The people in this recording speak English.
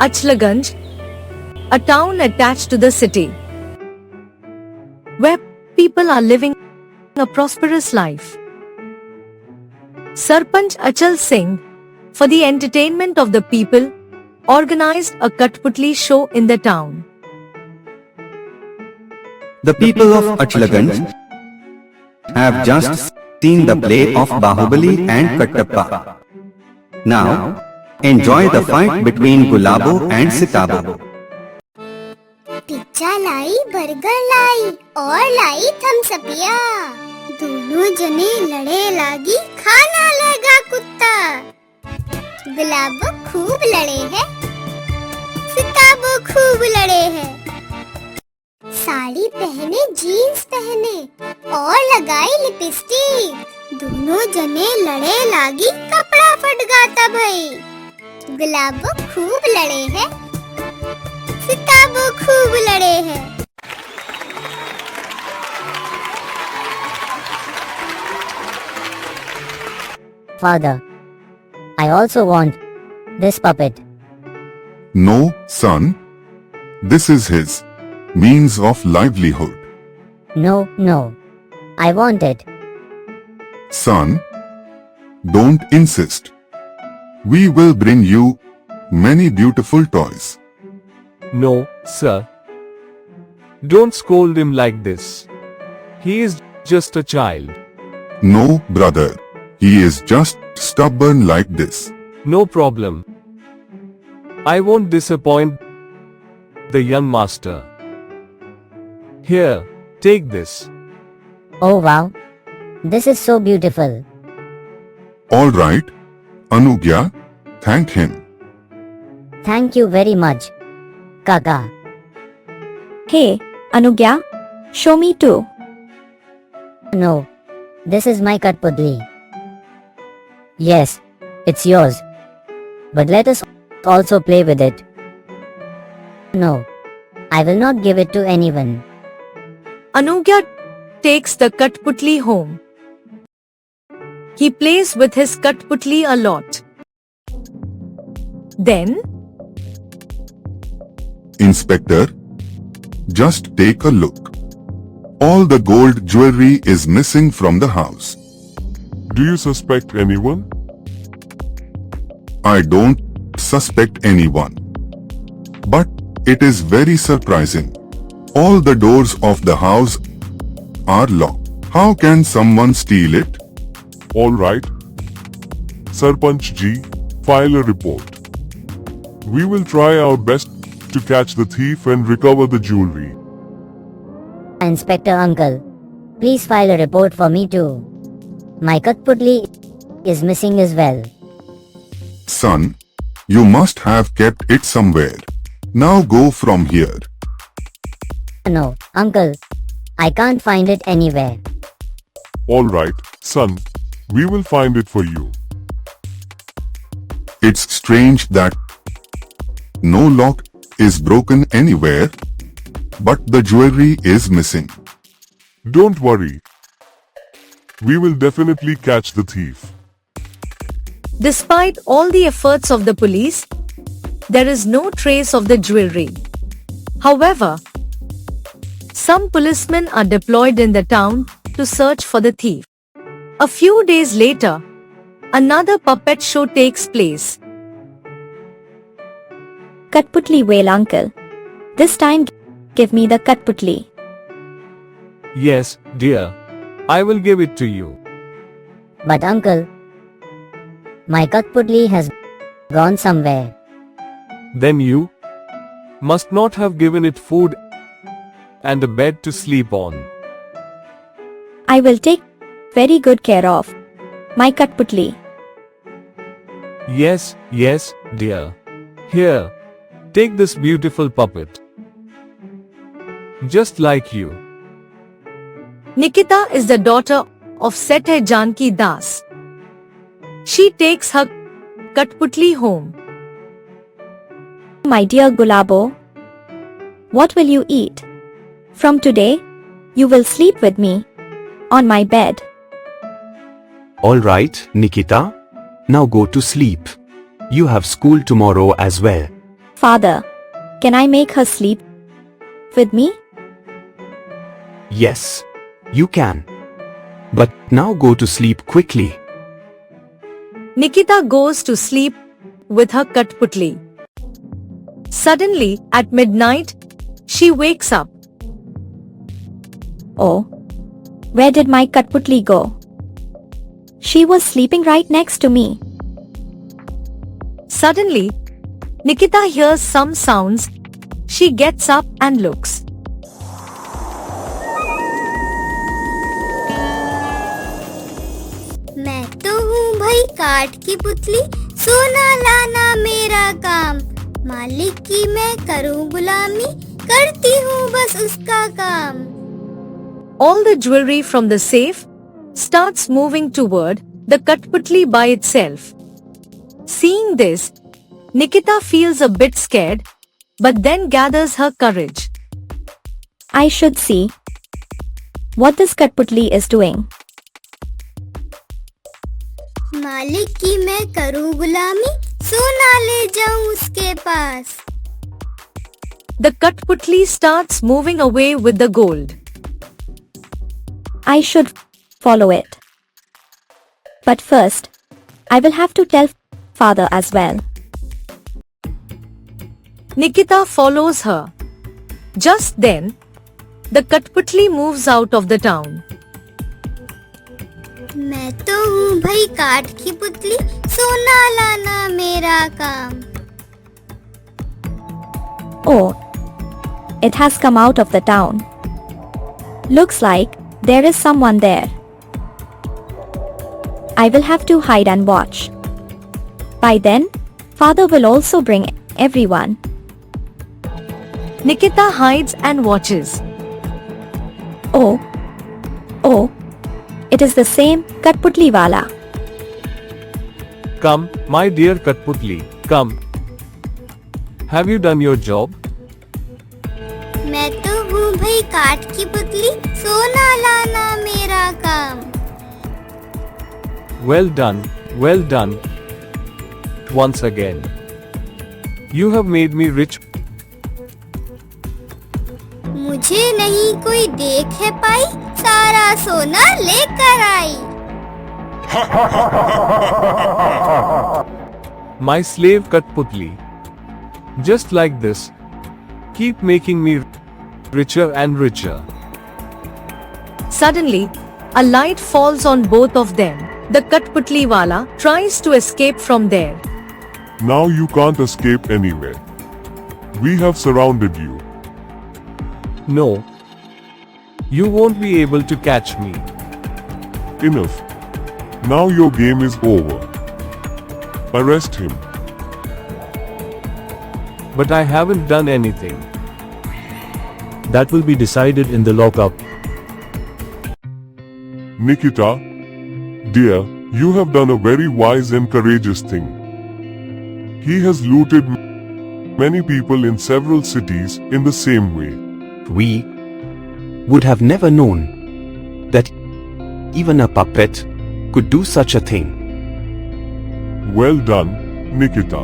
Achlaganj, a town attached to the city, where people are living a prosperous life. Sarpanch Achal Singh, for the entertainment of the people, organized a Kathputli show in the town. The people of Achlaganj have just seen the play of Bahubali and Kattappa. Now, enjoy the fight between Gulabo and Sitabo. Pizza लाई, burger लाई और लाई थम्सअपिया। दोनों जने लड़े लागी, खाना लगा कुत्ता। गुलाबो खूब लड़े हैं, सिताबो खूब लड़े हैं। साड़ी पहने, जीन्स पहने और लगाई लिपस्टिक। दोनों जने लड़े लागी, कपड़ा फट गाता भाई। गुलाबो खूब लड़े हैं, सिताबो खूब लड़े हैं। Father, I also want this puppet. No, son. This is his means of livelihood. No, no. I want it. Son, don't insist. We will bring you many beautiful toys. No, sir. Don't scold him like this. He is just a child. No, brother. He is just stubborn like this. No problem. I won't disappoint the young master. Here, take this. Oh wow. This is so beautiful. All right. Anugya, thank him. Thank you very much, Kaka. Hey, Anugya, show me too. No. This is my Kathputli. Yes, it's yours. But let us also play with it. No, I will not give it to anyone. Anugya takes the Kathputli home. He plays with his Kathputli a lot. Then, Inspector, just take a look. All the gold jewelry is missing from the house. Do you suspect anyone? I don't suspect anyone. But it is very surprising. All the doors of the house are locked. How can someone steal it? All right. Sarpanch ji, file a report. We will try our best to catch the thief and recover the jewelry. Inspector uncle, please file a report for me too. My Kathputli is missing as well. Son, you must have kept it somewhere. Now go from here. No, uncle, I can't find it anywhere. All right, son. We will find it for you. It's strange that no lock is broken anywhere, but the jewelry is missing. Don't worry. We will definitely catch the thief. despite all the efforts of the police, there is no trace of the jewelry. However, some policemen are deployed in the town to search for the thief. A few days later, another puppet show takes place. Kathputli whale uncle. This time give me the Kathputli. Yes, dear. I will give it to you. But uncle, my Kathputli has gone somewhere. Then you must not have given it food and a bed to sleep on. I will take very good care of my Kathputli. Yes, yes, dear. Here, take this beautiful puppet. Just like you. Nikita is the daughter of Seth Janki Das. She takes her Kathputli home. My dear Gulabo, what will you eat? From today, you will sleep with me on my bed. All right, Nikita. Now go to sleep. You have school tomorrow as well. Father, can I make her sleep with me? Yes, you can. But now go to sleep quickly. Nikita goes to sleep with her Kathputli. Suddenly, at midnight, she wakes up. Oh, where did my Kathputli go? She was sleeping right next to me. Suddenly, Nikita hears some sounds. She gets up and looks. मैं तो हूँ भाई काठ की पुतली, सोना लाना मेरा काम। मालिक की मैं करूँ गुलामी, करती हूँ बस उसका काम। All the jewelry from the safe starts moving toward the Kathputli by itself. Seeing this, Nikita feels a bit scared, but then gathers her courage. I should see what this Kathputli is doing. मालिक की मैं करूँ गुलामी, सोना ले जाऊँ उसके पास। The Kathputli starts moving away with the gold. I should follow it. But first, I will have to tell father as well. Nikita follows her. Just then, the Kathputli moves out of the town. मैं तो हूँ भाई काठ की पुतली, सोना लाना मेरा काम। Oh, it has come out of the town. Looks like there is someone there. I will have to hide and watch. By then, father will also bring everyone. Nikita hides and watches. Oh, it is the same Kathputli wala. Come, my dear Kathputli, come. Have you done your job? मैं तो हूँ भाई काठ की पुतली, सोना लाना मेरा काम। Well done, well done. Once again. You have made me rich. मुझे नहीं कोई देख है पाई, सारा सोना लेकर आई। My slave Kathputli. Just like this. Keep making me richer and richer. Suddenly, a light falls on both of them. The Kathputli wala tries to escape from there. Now you can't escape anywhere. We have surrounded you. No. You won't be able to catch me. Enough. Now your game is over. Arrest him. But I haven't done anything. That will be decided in the lockup. Nikita, dear, you have done a very wise and courageous thing. He has looted many people in several cities in the same way. We would have never known that even a puppet could do such a thing. Well done, Nikita.